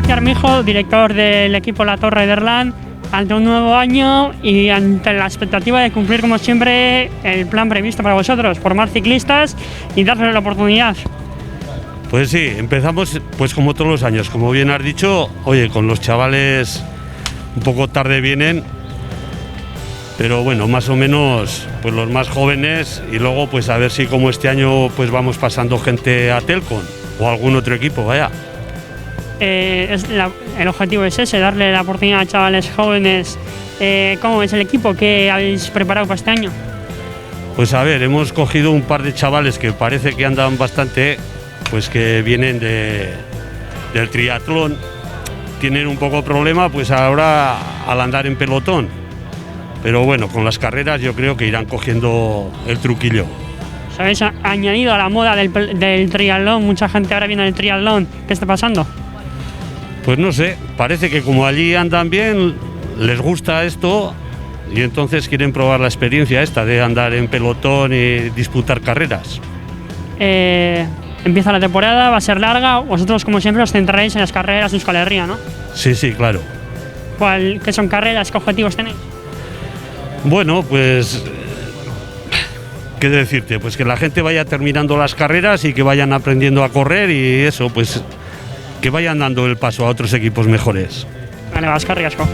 Iñaki Armijo, director del equipo La Torre de Erlán, ante un nuevo año y ante la expectativa de cumplir como siempre el plan previsto para vosotros, formar ciclistas y darles la oportunidad. Pues sí, empezamos pues como todos los años, como bien has dicho, oye, con los chavales un poco tarde vienen, pero bueno, más o menos pues los más jóvenes, y luego pues a ver si como este año pues vamos pasando gente a Telcon o a algún otro equipo, vaya. El objetivo es ese, darle la oportunidad a chavales jóvenes. ¿Cómo es el equipo que habéis preparado para este año? Pues a ver, hemos cogido un par de chavales que parece que andan bastante, pues que vienen del triatlón, tienen un poco problema pues ahora al andar en pelotón, pero bueno, con las carreras yo creo que irán cogiendo el truquillo. ¿Os habéis añadido a la moda del triatlón? Mucha gente ahora viene del triatlón. ¿Qué está pasando? Pues no sé, parece que como allí andan bien, les gusta esto y entonces quieren probar la experiencia esta de andar en pelotón y disputar carreras. Empieza la temporada, va a ser larga. Vosotros, como siempre, os centraréis en las carreras de Euskal Herria, ¿no? Sí, claro. ¿Qué son carreras? ¿Qué objetivos tenéis? Bueno, pues ¿qué decirte? Pues que la gente vaya terminando las carreras y que vayan aprendiendo a correr y eso, pues que vayan dando el paso a otros equipos mejores. Vale, vas, carriasco.